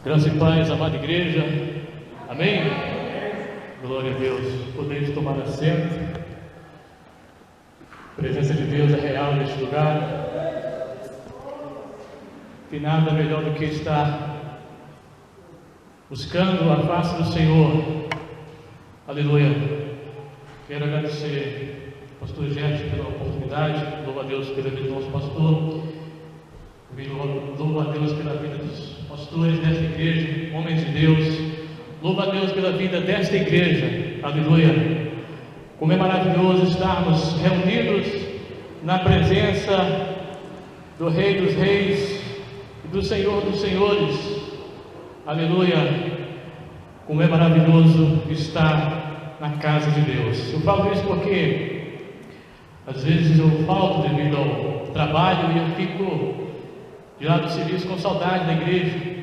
Graça e paz, amada igreja. Amém? Glória a Deus. Podemos tomar assento. A presença de Deus é real neste lugar. E nada melhor do que estar buscando a face do Senhor. Aleluia. Quero agradecer ao pastor Gerson pela oportunidade. Louvo a Deus pela vida do nosso pastor. Louvo a Deus pela vida dos pastores desta igreja, homens de Deus. Louvo a Deus pela vida desta igreja. Aleluia. Como é maravilhoso estarmos reunidos na presença do Rei dos Reis e do Senhor dos Senhores. Aleluia. Como é maravilhoso estar na casa de Deus. Eu falo isso porque às vezes eu falto devido ao trabalho e eu fico de lá do serviço com saudade da igreja.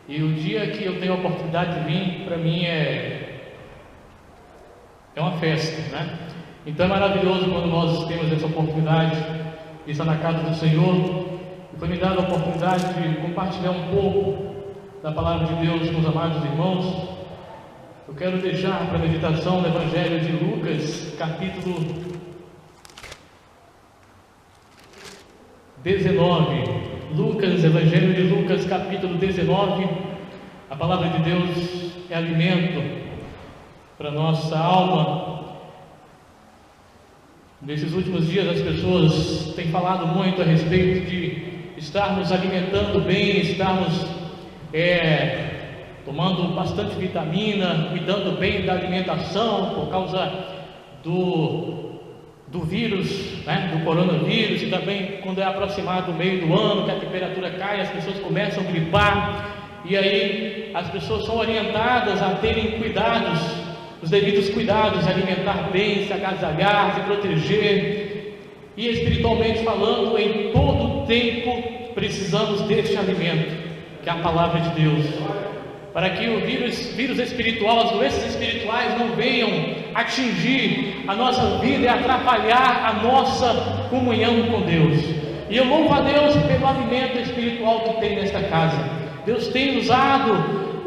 E o dia que eu tenho a oportunidade de vir, para mim é uma festa, né? Então é maravilhoso quando nós temos essa oportunidade de estar na casa do Senhor. E foi me dada a oportunidade de compartilhar um pouco da palavra de Deus com os amados irmãos. Eu quero deixar para a meditação no Evangelho de Lucas, capítulo 19. Lucas, Evangelho de Lucas, capítulo 19. A palavra de Deus é alimento para nossa alma. Nesses últimos dias as pessoas têm falado muito a respeito de estarmos alimentando bem, estarmos tomando bastante vitamina, cuidando bem da alimentação por causa do vírus, né, do coronavírus, e também quando é aproximado o meio do ano, que a temperatura cai, as pessoas começam a gripar, e aí as pessoas são orientadas a terem cuidados, os devidos cuidados, alimentar bem, se agasalhar, se proteger, e espiritualmente falando, em todo tempo precisamos deste alimento, que é a palavra de Deus, para que o vírus espiritual, as doenças espirituais não venham atingir a nossa vida e atrapalhar a nossa comunhão com Deus. E eu louvo a Deus pelo alimento espiritual que tem nesta casa. Deus tem usado,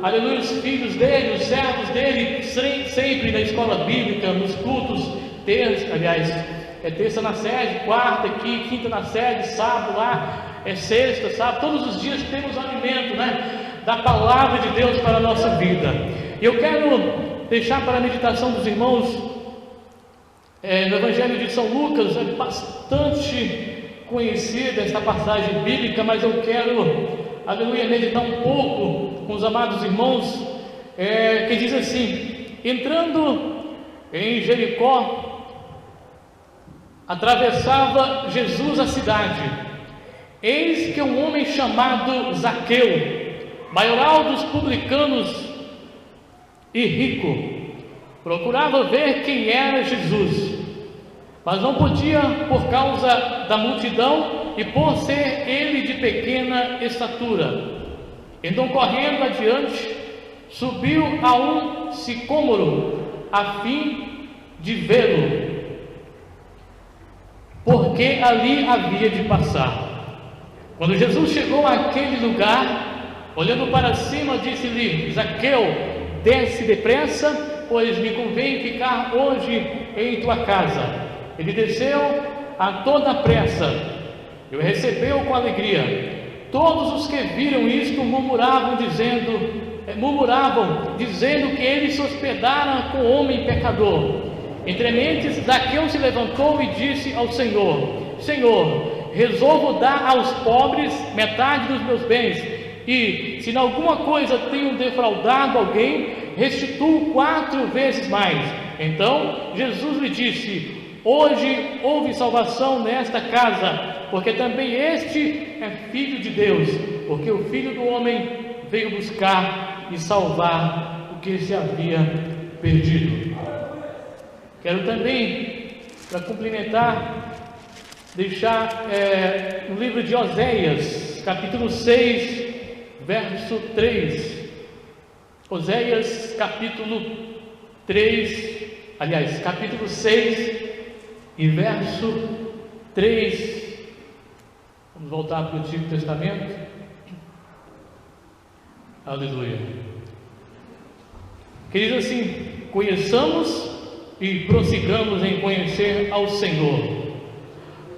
aleluia, os filhos dele, os servos dele, sempre na escola bíblica, nos cultos, terça na sede, quarta aqui, quinta na sede, sábado lá, sexta, sábado, todos os dias temos alimento, né, da palavra de Deus para a nossa vida. E eu quero deixar para a meditação dos irmãos no Evangelho de São Lucas. É bastante conhecida esta passagem bíblica, mas eu quero, aleluia, meditar um pouco com os amados irmãos, que diz assim: entrando em Jericó, atravessava Jesus a cidade. Eis que um homem chamado Zaqueu, maioral dos publicanos e rico, procurava ver quem era Jesus, mas não podia por causa da multidão e por ser ele de pequena estatura. Então, correndo adiante, subiu a um sicômoro a fim de vê-lo, porque ali havia de passar. Quando Jesus chegou àquele lugar, olhando para cima, disse-lhe: Zaqueu, desce depressa, pois me convém ficar hoje em tua casa. Ele desceu a toda pressa e o recebeu com alegria. Todos os que viram isto murmuravam, dizendo que ele se hospedara com homem pecador. Entre mentes, Zaqueu se levantou e disse ao Senhor: Senhor, resolvo dar aos pobres metade dos meus bens, e se em alguma coisa tenho defraudado alguém, restituo 4 vezes mais. Então Jesus lhe disse: hoje houve salvação nesta casa, porque também este é filho de Deus, porque o Filho do Homem veio buscar e salvar o que se havia perdido. Quero também, para complementar, deixar no livro de Oséias, capítulo 6, verso 3. Oséias, capítulo 6 e verso 3. Vamos voltar para o Antigo Testamento. Aleluia. Que diz assim: conheçamos e prossigamos em conhecer ao Senhor.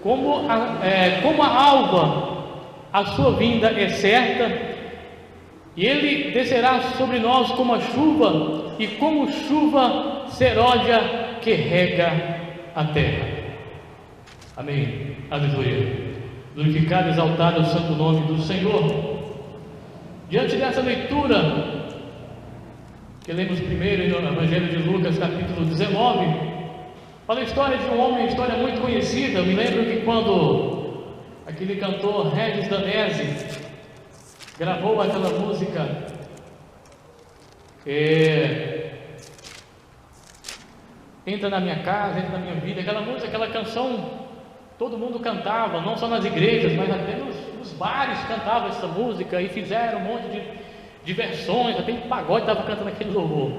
Como a alva, a sua vinda é certa, e Ele descerá sobre nós como a chuva, e como chuva serôdia que rega a terra. Amém. Aleluia. Glorificado e exaltado é o santo nome do Senhor. Diante dessa leitura que lemos primeiro no Evangelho de Lucas, capítulo 19, fala a história de um homem, uma história muito conhecida. Eu me lembro que quando aquele cantor Regis Danese gravou aquela música, entra na minha casa, entra na minha vida, aquela música, aquela canção, todo mundo cantava, não só nas igrejas, mas até nos bares cantava essa música, e fizeram um monte de versões, até em pagode estava cantando aquele louvor.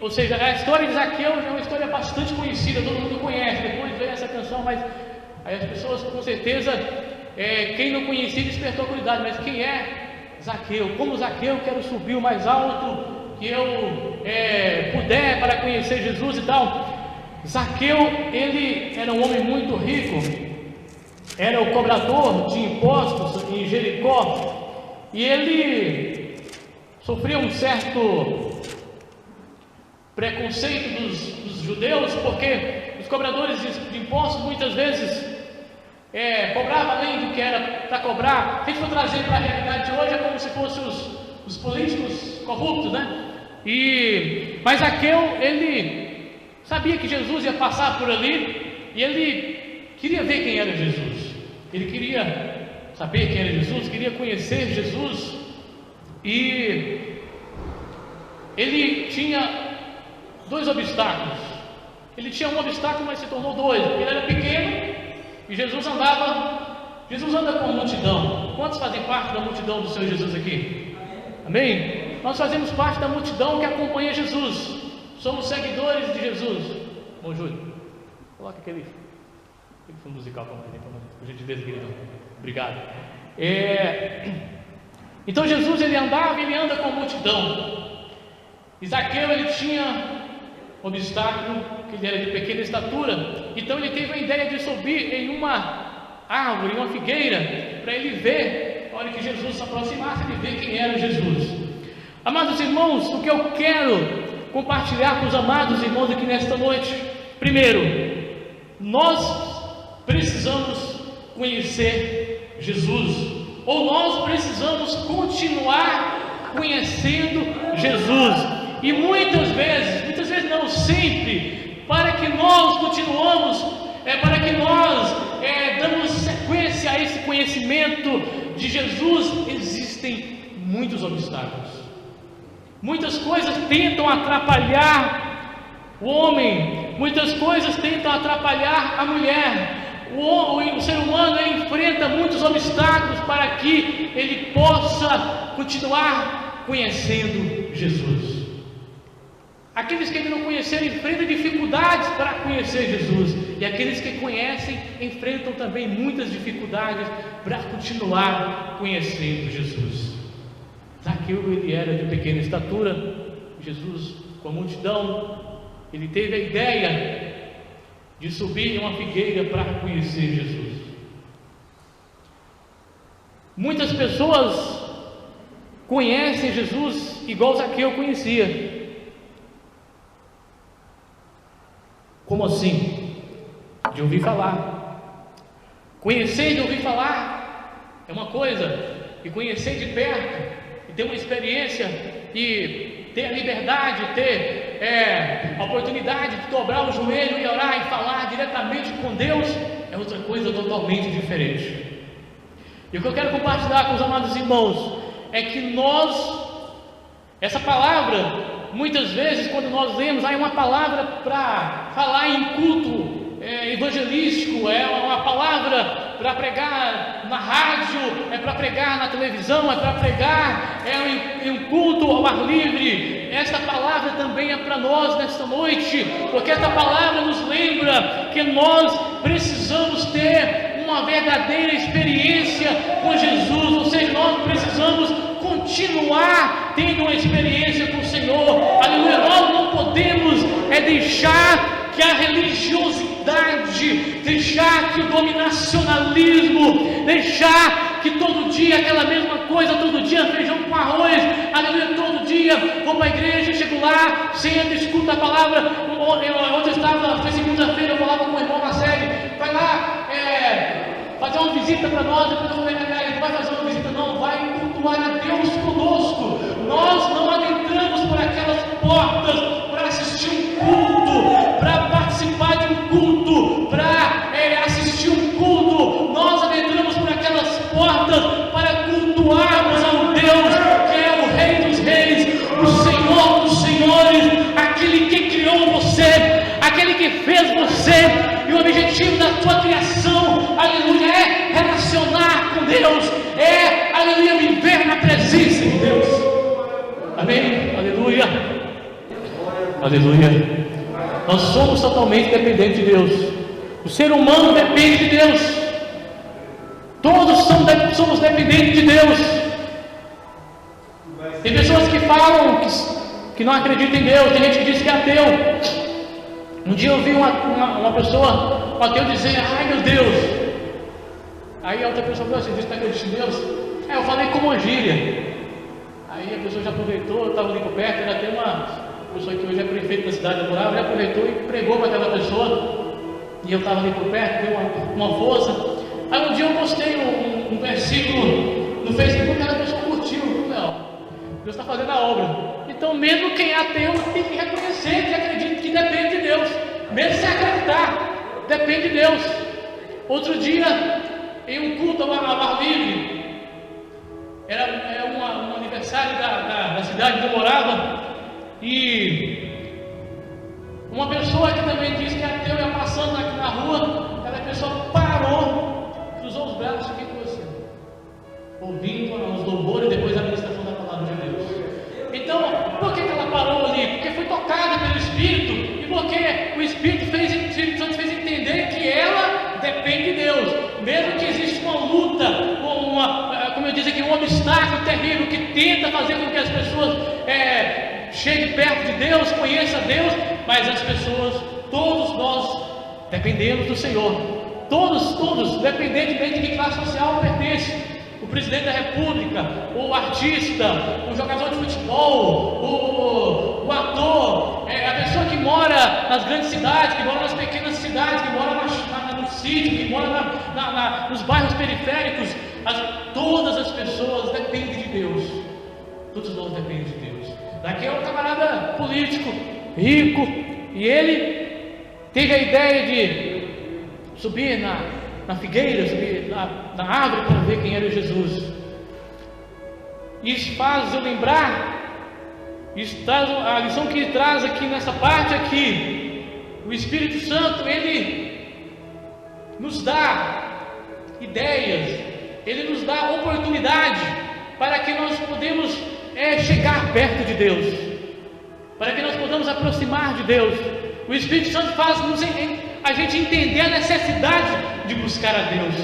Ou seja, a história de Zaqueu é uma história bastante conhecida, todo mundo conhece. Depois veio essa canção, mas aí as pessoas, com certeza, quem não conhecia despertou a curiosidade. Mas quem é Zaqueu? Como Zaqueu, quero subir o mais alto que eu puder para conhecer Jesus e tal. Zaqueu, ele era um homem muito rico, era o cobrador de impostos em Jericó, e ele sofreu um certo preconceito dos judeus, porque os cobradores de impostos muitas vezes cobravam além do que era para cobrar. Se a gente for trazer para a realidade de hoje, é como se fossem os políticos corruptos, né? Mas Zaqueu, ele sabia que Jesus ia passar por ali, e ele queria ver quem era Jesus. Ele queria saber quem era Jesus, queria conhecer Jesus, e ele tinha dois obstáculos. Ele tinha um obstáculo, mas se tornou dois, porque ele era pequeno e Jesus anda com a multidão. Quantos fazem parte da multidão do Senhor Jesus aqui? Amém? Nós fazemos parte da multidão que acompanha Jesus, somos seguidores de Jesus. Bom, Júlio, coloca aquele fundo musical para por gentileza, querido. Obrigado. Então Jesus, ele andava e ele anda com a multidão. E Zaqueu, ele tinha um obstáculo, que ele era de pequena estatura. Então ele teve a ideia de subir em uma árvore, uma figueira, para ele ver, na hora que Jesus se aproximasse, ele ver quem era Jesus. Amados irmãos, o que eu quero compartilhar com os amados irmãos aqui nesta noite: primeiro, nós precisamos conhecer Jesus, ou nós precisamos continuar conhecendo Jesus. E muitas vezes não, sempre, para que nós continuamos, para que nós damos sequência a esse conhecimento de Jesus, existem muitos obstáculos. Muitas coisas tentam atrapalhar o homem, muitas coisas tentam atrapalhar a mulher. O ser humano enfrenta muitos obstáculos para que ele possa continuar conhecendo Jesus. Aqueles que ainda não conheceram enfrentam dificuldades para conhecer Jesus, e aqueles que conhecem enfrentam também muitas dificuldades para continuar conhecendo Jesus. Zaqueu, ele era de pequena estatura. Jesus, com a multidão, ele teve a ideia de subir em uma figueira para conhecer Jesus. Muitas pessoas conhecem Jesus igual Zaqueu conhecia. Como assim? De ouvir falar. Conhecer e de ouvir falar é uma coisa, e conhecer de perto e ter uma experiência e ter a liberdade, ter a oportunidade de dobrar o joelho e orar e falar diretamente com Deus é outra coisa totalmente diferente. E o que eu quero compartilhar com os amados irmãos é que essa palavra, muitas vezes quando nós lemos, é uma palavra para falar em culto evangelístico, é uma palavra para pregar na rádio, é para pregar na televisão, é para pregar em um culto ao ar livre. Esta palavra também é para nós nesta noite, porque esta palavra nos lembra que nós precisamos ter uma verdadeira experiência com Jesus, ou seja, nós precisamos continuar tendo uma experiência com o Senhor. Aleluia. Nós não podemos deixar que a religiosidade, deixar que o dominacionalismo, deixar que todo dia aquela mesma coisa, todo dia feijão com arroz, aleluia, todo dia vou para a igreja, chego lá, sento, escuto a palavra. Ontem eu estava, foi segunda-feira, eu falava com o irmão na sede, vai lá fazer uma visita para nós. Depois eu falei, não vai fazer uma visita não, vai cultuar a Deus conosco. Nós não adentramos por aquelas portas para assistir um culto, para participar de um culto, para assistir um culto. Nós adentramos por aquelas portas para cultuarmos ao Deus que é o Rei dos Reis, o Senhor dos Senhores, aquele que criou você, aquele que fez você. E o objetivo da sua criação, aleluia, é relacionar com Deus, aleluia, viver na presença de Deus. Amém? Aleluia. Aleluia. Nós somos totalmente dependentes de Deus. O ser humano depende de Deus. Todos somos dependentes de Deus. Tem pessoas que falam que não acreditam em Deus. Tem gente que diz que é ateu. Um dia eu vi uma pessoa, um ateu, dizer: ai meu Deus. Aí a outra pessoa falou assim: diz que não acredita em Deus? Eu falei como uma gíria. Aí a pessoa já aproveitou, eu estava ali por perto, era até uma pessoa que hoje é prefeito da cidade, eu morava, já aproveitou e pregou para aquela pessoa. E eu estava ali por perto, deu uma força. Aí um dia eu postei um versículo no Facebook, e aquela pessoa curtiu. Não, Deus está fazendo a obra. Então mesmo quem é ateu tem que reconhecer que acredita, que depende de Deus. Mesmo sem acreditar, depende de Deus. Outro dia, em um culto ao ar livre, era um aniversário da cidade que eu morava, e uma pessoa que também disse que é ateu ia passando aqui na rua, aquela pessoa parou, cruzou os braços e ficou assim, ouvindo os louvores e depois a ministração da palavra de Deus. Então, por que ela parou ali? Porque foi tocada pelo Espírito, e porque o Espírito Santo fez entender que ela depende de Deus, mesmo que exista uma luta, como eu disse aqui, um obstáculo terrível que tenta fazer com que as pessoas cheguem perto de Deus, conheçam Deus, mas as pessoas, todos nós dependemos do Senhor, todos, independentemente de que classe social pertence. O presidente da república, o artista, o jogador de futebol, o ator, a pessoa que mora nas grandes cidades, que mora nas pequenas cidades, que mora no sítio, que mora nos bairros periféricos, todas as pessoas dependem de Deus. Todos nós dependemos de Deus. Daqui é um camarada político, rico, e ele teve a ideia de subir na figueira, subir na árvore para ver quem era Jesus. Isso faz eu lembrar, isso traz a lição que ele traz aqui nessa parte aqui. O Espírito Santo, ele nos dá ideias, ele nos dá oportunidade para que nós podemos chegar perto de Deus, para que nós podamos aproximar de Deus. O Espírito Santo faz a gente entender a necessidade de buscar a Deus.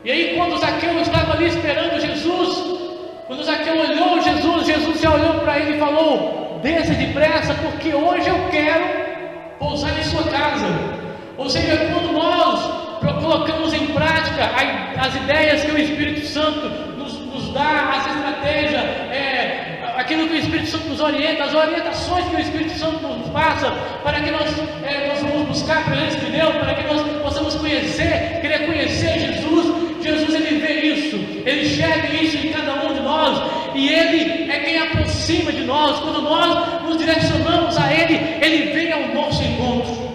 E aí, quando Zaqueu estava ali esperando Jesus, quando Zaqueu olhou Jesus já olhou para ele e falou: desça depressa, porque hoje eu quero pousar em sua casa. Ou seja, quando nós colocamos em prática as ideias que o Espírito Santo nos dá, as estratégias, aquilo que o Espírito Santo nos orienta, as orientações que o Espírito Santo nos passa, para que nós vamos buscar a presença de Deus, para que nós possamos querer conhecer Jesus. Jesus, ele vê isso, ele enxerga isso em cada um de nós, e ele é quem aproxima de nós. Quando nós nos direcionamos a ele, ele vem ao nosso encontro.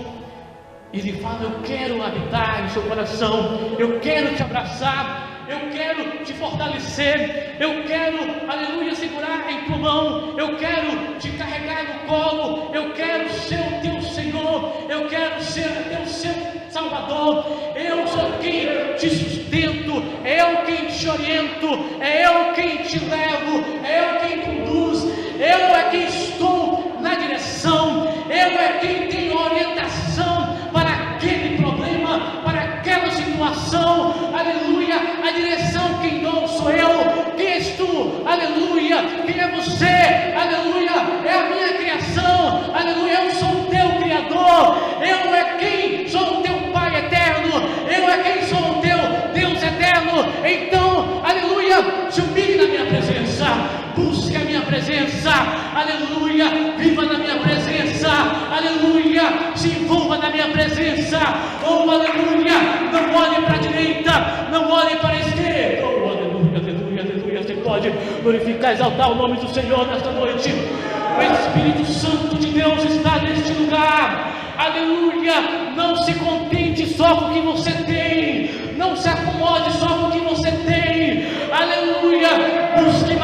Ele fala: eu quero habitar em seu coração, eu quero te abraçar, eu quero te fortalecer, eu quero, aleluia, segurar em tua mão, eu quero te carregar no colo, eu quero ser o teu Senhor, eu quero ser o seu Salvador. Eu sou quem te sustento, é eu quem te oriento, é eu quem te levo, é eu quem conduz, eu é quem estou na direção, eu é quem tem orientação para aquele problema, para aquela situação. Aleluia, a direção quem dou sou eu. Quem és tu? Aleluia, quem é você? Aleluia, é a minha criação, aleluia, eu sou o teu Criador, eu é quem sou o teu Pai eterno, eu é quem sou o teu Deus eterno. Então, aleluia, se humilhe na minha presença, busque a minha presença, aleluia, viva na minha presença, aleluia, se envolva na minha presença, oh aleluia, não olhe para a direita, não olhe para a esquerda, oh aleluia, aleluia, aleluia. Você pode glorificar, exaltar o nome do Senhor nesta noite. O Espírito Santo de Deus está neste lugar, aleluia. Não se contente só com o que você tem, não se acomode só com o que você tem, aleluia, busque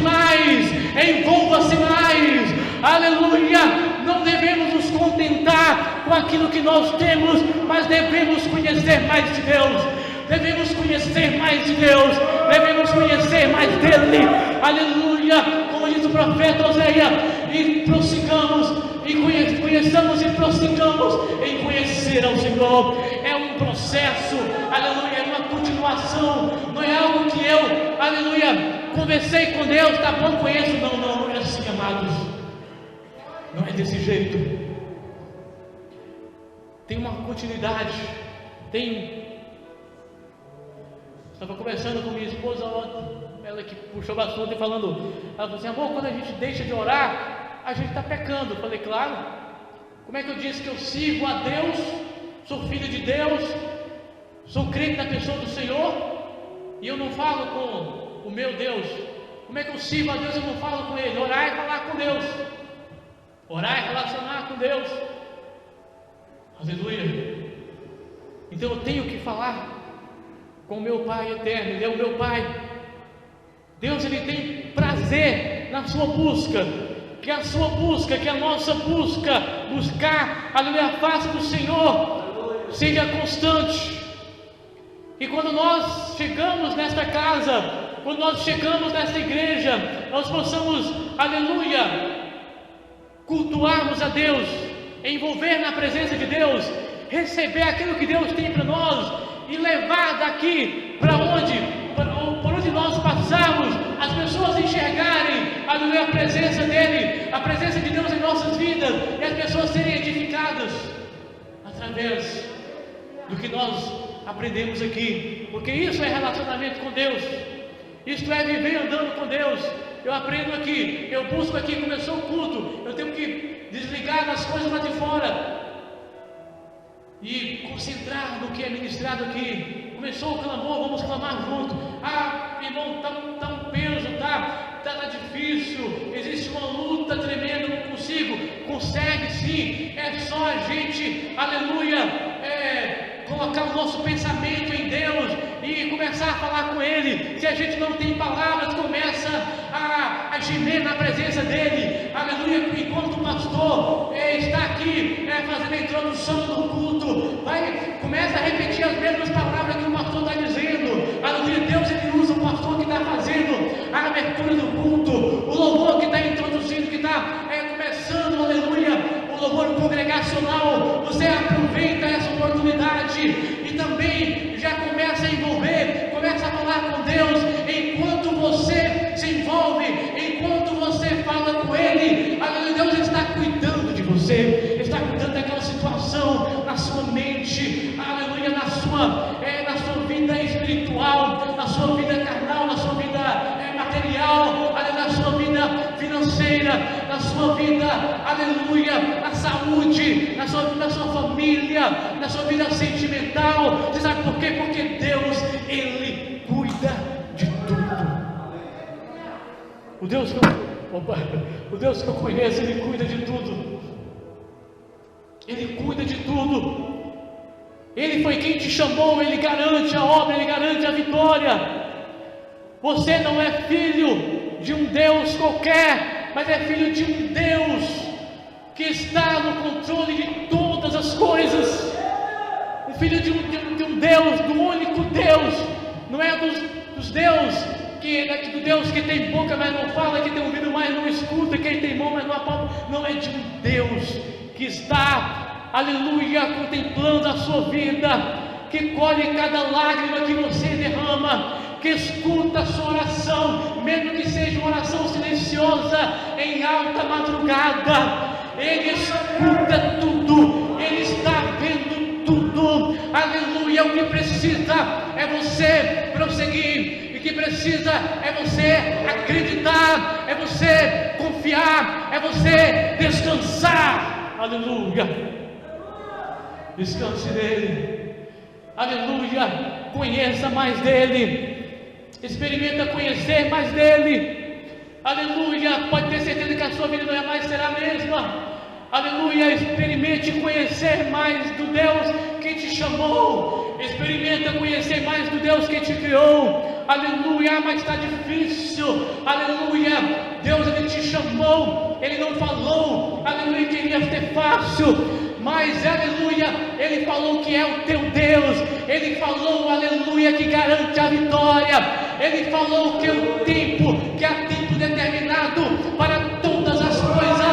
mais, envolva-se mais, aleluia. Não devemos nos contentar com aquilo que nós temos, mas devemos conhecer mais de Deus, devemos conhecer mais de Deus, devemos conhecer mais dele, aleluia, como diz o profeta Oséias, e prossigamos, e conheçamos e prossigamos em conhecer ao Senhor. É um processo, aleluia, é uma continuação, não é algo que eu, aleluia, conversei com Deus, tá bom, conheço, não é assim, amados, não é desse jeito, tem uma continuidade, estava conversando com minha esposa ontem, ela que puxou bastante e falando, ela falou assim, amor, quando a gente deixa de orar, a gente está pecando. Eu falei, claro, como é que eu disse que eu sirvo a Deus, sou filho de Deus, sou crente na pessoa do Senhor, e eu não falo com o meu Deus? Como é que eu sirvo a Deus e eu não falo com Ele? Orar é falar com Deus, orar é relacionar com Deus, aleluia. Então eu tenho que falar com o meu Pai eterno, Ele é o meu Pai. Deus, Ele tem prazer na sua busca, que a sua busca, que a nossa buscar, aleluia, a face do Senhor seja constante. E quando nós chegamos nesta casa, quando nós chegamos nesta igreja, nós possamos, aleluia, cultuarmos a Deus, envolver na presença de Deus, receber aquilo que Deus tem para nós e levar daqui para onde, por onde nós passarmos, as pessoas enxergarem, aleluia, a presença dEle, a presença de Deus em nossas vidas, e as pessoas serem edificadas através do que nós aprendemos aqui, porque isso é relacionamento com Deus, isto é viver andando com Deus. Eu aprendo aqui, eu busco aqui, começou o culto, eu tenho que desligar das coisas lá de fora e concentrar no que é ministrado aqui. Começou o clamor, vamos clamar junto. Ah, irmão, tá um peso, tá difícil, existe uma luta tremenda, não consigo. Consegue sim, é só a gente, aleluia, colocar o nosso pensamento em Deus e começar a falar com Ele. Se a gente não tem palavras, começa a gemer na presença dEle, aleluia. Enquanto o pastor está aqui fazendo a introdução do culto, começa a repetir as mesmas palavras que o pastor está dizendo, aleluia. Deus, Ele usa o pastor que está fazendo a abertura do culto, o louvor que está introduzindo, que está começando, aleluia, o louvor congregacional. Você aproveita essa oportunidade e também já começa a envolver, começa a falar com Deus. Enquanto você se envolve, enquanto você fala com Ele, aleluia, Deus está cuidando de você, está cuidando daquela situação na sua mente, aleluia, na sua vida espiritual, na sua vida carnal, na sua vida material, na sua vida financeira, na sua vida, aleluia, na saúde, na sua família, na sua vida sentimental. Você sabe por quê? Porque Deus, Ele cuida de tudo. O Deus que eu conheço, Ele cuida de tudo. Ele cuida de tudo. Ele foi quem te chamou, Ele garante a obra, Ele garante a vitória. Você não é filho de um Deus qualquer, mas é filho de um Deus que está no controle de todas as coisas. Um filho de um Deus, do único Deus. Não é dos deuses do Deus que tem boca, mas não fala, que tem ouvido, mas não escuta, que tem mão, mas não apalpa. Não, é de um Deus que está, aleluia, contemplando a sua vida, que colhe cada lágrima que você derrama, que escuta a sua oração, mesmo que seja uma oração silenciosa, em alta madrugada. Ele escuta tudo, Ele está vendo tudo. Aleluia. O que precisa é você prosseguir, o que precisa é você acreditar, é você confiar, é você descansar. Aleluia. Descanse nele. Aleluia. Conheça mais dele, experimenta conhecer mais dele. Aleluia. Pode ter certeza que a sua vida não mais será a mesma. Aleluia. Experimente conhecer mais do Deus que te chamou, experimenta conhecer mais do Deus que te criou. Aleluia. Mas está difícil. Aleluia. Deus, Ele te chamou, Ele não falou, aleluia, que iria ser fácil, mas aleluia, Ele falou que é o teu Deus. Ele falou, aleluia, que garante a vitória. Ele falou que o tempo, que há tempo determinado para todas as coisas.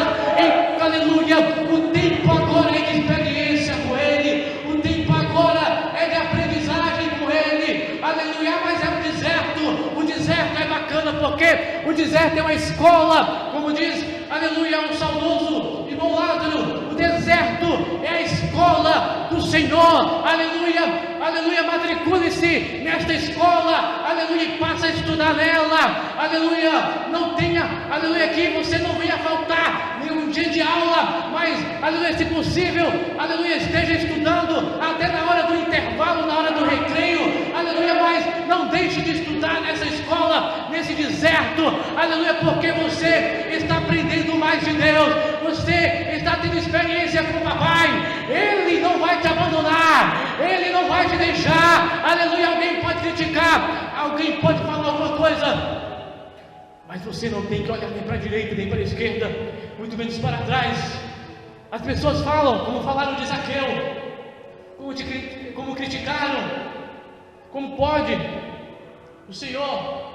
Aleluia. O tempo agora é de experiência com Ele, o tempo agora é de aprendizagem com Ele. Aleluia. Mas é o deserto. O deserto é bacana porque o deserto é uma escola, como diz, aleluia, um saudoso irmão Lázaro. O deserto é a escola do Senhor. Aleluia. Aleluia. Matricule-se nesta escola, aleluia, e passa a estudar nela. Aleluia. Não tenha, aleluia, que você não venha faltar nenhum dia de aula, mas aleluia, se possível, aleluia, esteja estudando até na hora do intervalo, na hora do recreio. Aleluia. Mas não deixe de estudar nessa escola, nesse deserto. Aleluia. Porque você está aprendendo mais de Deus, você está tendo experiência com o papai. Ele não vai te abandonar, Ele não vai te deixar. Aleluia. Alguém pode criticar, alguém pode falar alguma coisa, mas você não tem que olhar nem para a direita nem para a esquerda, muito menos para trás. As pessoas falam, como falaram de Zaqueu, como criticaram. Como pode o Senhor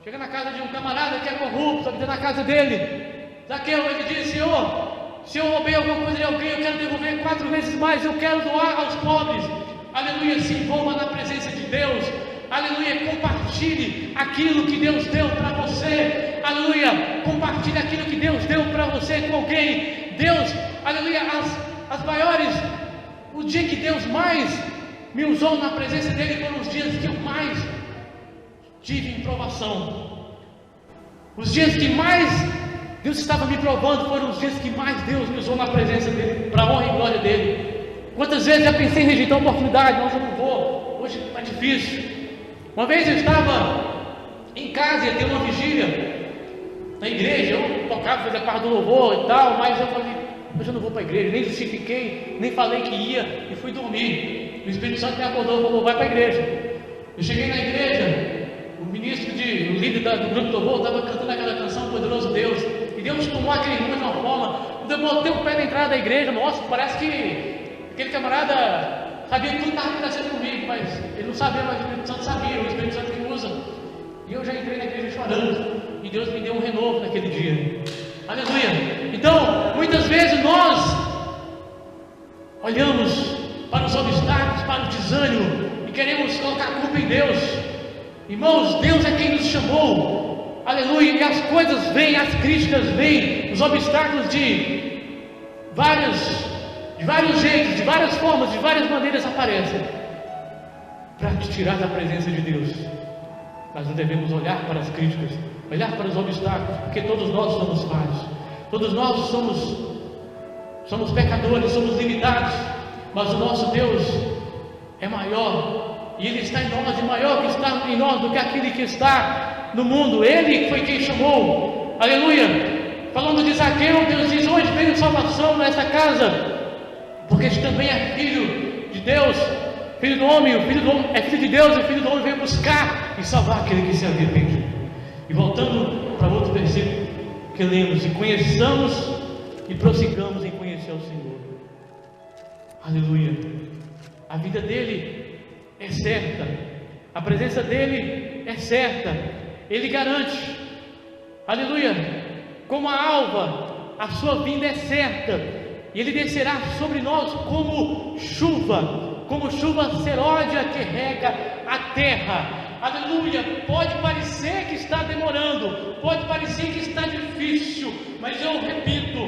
chega na casa de um camarada que é corrupto, habita na casa dele? Zaqueu, ele diz: Senhor, se eu roubei alguma coisa de alguém, eu quero devolver 4 vezes mais, eu quero doar aos pobres. Aleluia. Se envolva na presença de Deus. Aleluia. Compartilhe aquilo que Deus deu para você. Aleluia. Compartilhe aquilo que Deus deu para você com alguém. Deus, aleluia, as maiores, o dia que Deus mais me usou na presença dele foram os dias que eu mais tive em provação. Os dias que mais Deus estava me provando foram os dias que mais Deus me usou na presença dele, para a honra e glória dele. Quantas vezes já pensei em rejeitar a oportunidade, mas eu não vou, hoje está difícil. Uma vez eu estava em casa, ia ter uma vigília na igreja, eu tocava, fazia parte do louvor e tal, mas eu falei: hoje eu não vou para a igreja, nem justifiquei, nem falei que ia, e fui dormir. O Espírito Santo me acordou e falou: vai para a igreja. Eu cheguei na igreja, o líder do grupo do louvor estava cantando aquela canção Poderoso Deus, e Deus tomou aquele irmão de uma forma. Quando eu botei o pé na entrada da igreja, nossa, parece que aquele camarada sabia que tudo estava acontecendo comigo, mas ele não sabia, mas o Espírito Santo sabia, o Espírito Santo que me usa. E eu já entrei na igreja chorando, e Deus me deu um renovo naquele dia. Aleluia. Então, muitas vezes nós olhamos para os obstáculos, para o desânimo, e queremos colocar a culpa em Deus. Irmãos, Deus é quem nos chamou. Aleluia. E as coisas vêm, as críticas vêm, os obstáculos de vários jeitos, de várias formas, de várias maneiras aparecem para te tirar da presença de Deus. Nós não devemos olhar para as críticas, olhar para os obstáculos, porque todos nós somos falhos, todos nós somos pecadores, somos limitados, mas o nosso Deus é maior, e Ele está em nós, e maior que está em nós do que aquele que está no mundo. Ele foi quem chamou. Aleluia. Falando de Zaqueu, Deus diz: hoje veio salvação nesta casa, porque este também é filho de Deus, filho do homem. O filho do homem é filho de Deus, e o filho do homem veio buscar e salvar aquele que se havia perdido. E voltando para outro versículo que lemos: e conheçamos e prossigamos em conhecer o Senhor. Aleluia. A vida dele é certa, a presença dele é certa, ele garante. Aleluia. Como a alva, a sua vinda é certa, e ele descerá sobre nós como chuva seródia que rega a terra. aleluia, pode parecer que está demorando, pode parecer que está difícil, mas eu repito,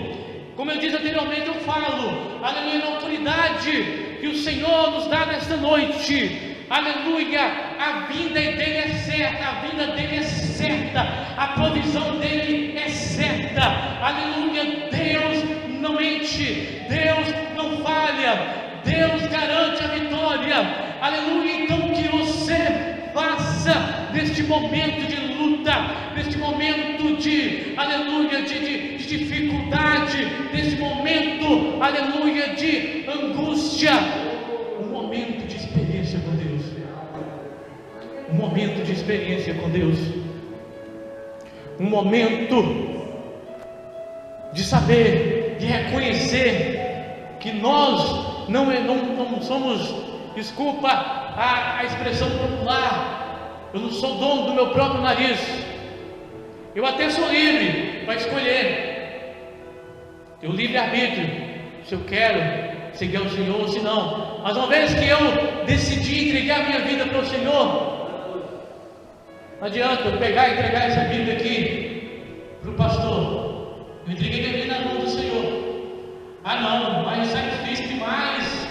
como eu disse anteriormente, eu falo, aleluia, na autoridade que o Senhor nos dá nesta noite, aleluia, a vinda dele é certa, a vinda dele é certa, a provisão dele é certa, aleluia, Deus não mente, Deus não falha, Deus garante a vitória, aleluia. Então que você faça neste momento de luta, neste momento de, aleluia, de dificuldade, neste momento, aleluia, de angústia, um momento de experiência com Deus, um momento de experiência com Deus, um momento de saber, de reconhecer que nós não somos, desculpa a expressão popular, eu não sou dono do meu próprio nariz, eu até sou livre para escolher, eu livre-arbítrio, se eu quero seguir ao Senhor ou se não, mas uma vez que eu decidi entregar minha vida para o Senhor, não adianta eu pegar e entregar essa Bíblia aqui para o pastor, eu entreguei minha vida na mão do Senhor. Ah não, mas é difícil demais,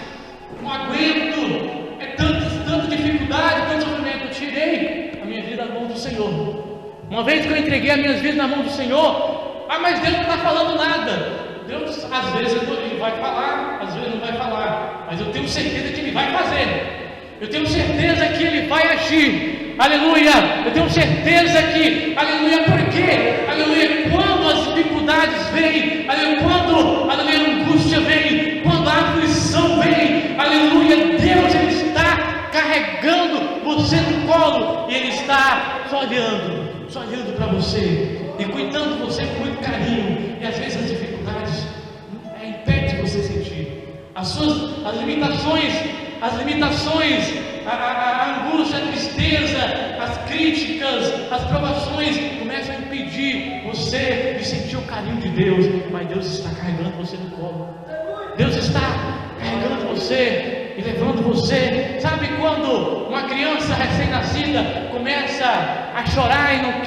não aguento, é tanta dificuldade, tanto sofrimento. Eu tirei a minha vida na mão do Senhor. Uma vez que eu entreguei as minhas vidas na mão do Senhor, mas Deus não está falando nada. Deus, às vezes Ele vai falar, às vezes não vai falar, mas eu tenho certeza que Ele vai fazer, eu tenho certeza que Ele vai agir, aleluia, eu tenho certeza que, aleluia, porque, aleluia, quando as dificuldades vêm, aleluia, quando, aleluia, a angústia vem, quando a aflição vem, aleluia, Deus, Ele está carregando você no colo, e Ele está só olhando para você, e cuidando de você com muito carinho, e às vezes as dificuldades impedem de você sentir, as limitações, a angústia, a tristeza, as críticas, as provações começam a impedir você de sentir o carinho de Deus, mas Deus está carregando você no colo, Deus está carregando você e levando você. Sabe quando uma criança recém-nascida começa a chorar e não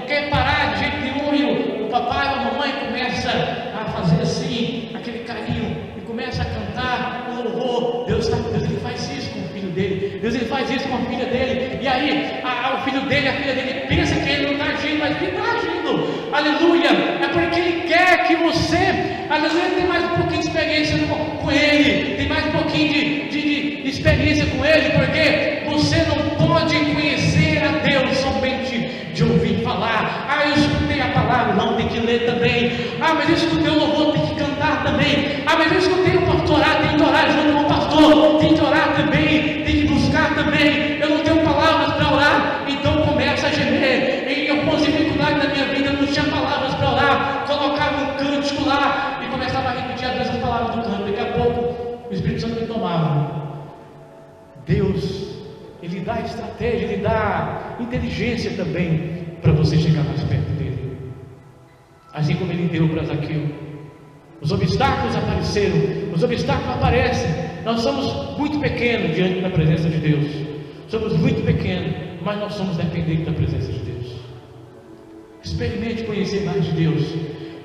quer parar de jeito nenhum, e o papai ou a mamãe começa a fazer assim, aquele carinho, e começa a cantar o louvor. Deus ele faz isso com o filho dele, Deus ele faz isso com a filha dele, e aí o filho dele, a filha dele pensa que ele não está agindo, mas ele está agindo, aleluia, é porque ele quer que você, aleluia, tenha mais um pouquinho de experiência com ele, tem mais um pouquinho de experiência com ele, porque você não pode conhecer a Deus somente de ouvir falar. Ah, eu escutei a palavra, não, tem que ler também. Ah, mas eu escutei o louvor, tem que cantar também. Ah, mas eu escutei o pastor orar, tem que orar junto com o pastor, tem que orar também, tem que buscar também. Eu não tenho palavras para orar, então começa a gemer. E eu pus dificuldade na minha vida, eu não tinha palavras para orar, colocava um cântico lá e começava a repetir as mesmas palavras do canto. Daqui a pouco o Espírito Santo me tomava. Deus, Ele dá estratégia, Ele dá inteligência também para você chegar mais perto dele, assim como Ele deu para Zaqueu. Os obstáculos apareceram, os obstáculos aparecem, nós somos muito pequenos diante da presença de Deus, somos muito pequenos, mas nós somos dependentes da presença de Deus. Experimente conhecer mais de Deus.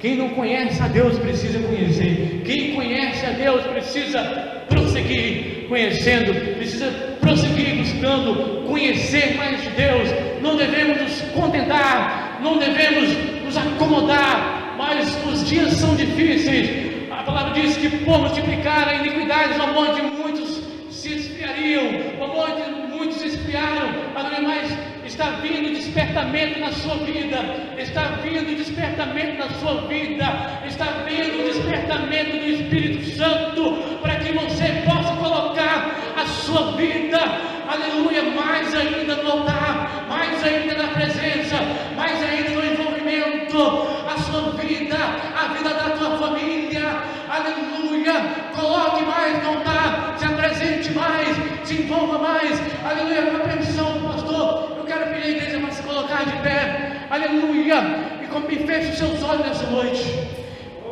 Quem não conhece a Deus precisa conhecer, quem conhece a Deus precisa prosseguir conhecendo, precisa prosseguir buscando conhecer mais de Deus. Não devemos nos contentar, não devemos nos acomodar, mas os dias são difíceis. A palavra diz que por multiplicar a iniquidade, o amor de muitos se esfriariam, o amor de muitos se esfriaram, mas está vindo despertamento na sua vida, está vindo despertamento na sua vida, está vindo despertamento do Espírito Santo, para que você possa colocar a sua vida, aleluia, mais ainda no altar, mais ainda na presença, mais ainda no envolvimento, a sua vida, a vida da tua família, aleluia, coloque mais no altar, se apresente mais, se envolva mais, aleluia. Com a permissão, pastor, eu quero pedir a igreja para se colocar de pé, aleluia, e feche os seus olhos nessa noite,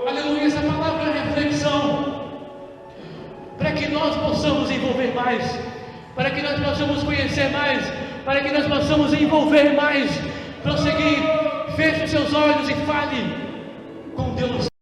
aleluia. Essa palavra é reflexão, para que nós possamos envolver mais, para que nós possamos conhecer mais, para que nós possamos envolver mais, prosseguir. Feche os seus olhos e fale com Deus.